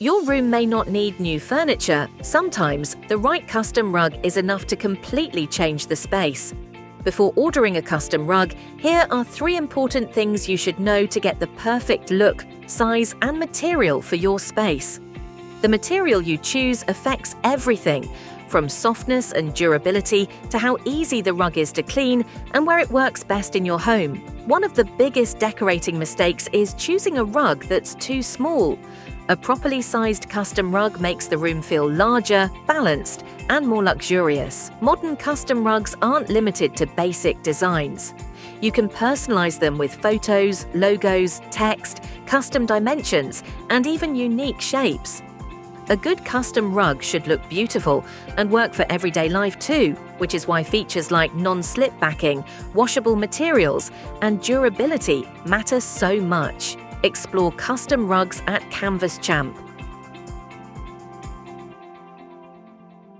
Your room may not need new furniture. Sometimes the right custom rug is enough to completely change the space. Before ordering a custom rug, here are 3 important things you should know to get the perfect look, size, and material for your space. The material you choose affects everything, from softness and durability to how easy the rug is to clean and where it works best in your home. One of the biggest decorating mistakes is choosing a rug that's too small. A properly sized custom rug makes the room feel larger, balanced, and more luxurious. Modern custom rugs aren't limited to basic designs. You can personalize them with photos, logos, text, custom dimensions, and even unique shapes. A good custom rug should look beautiful and work for everyday life too, which is why features like non-slip backing, washable materials, and durability matter so much. Explore custom rugs at CanvasChamp.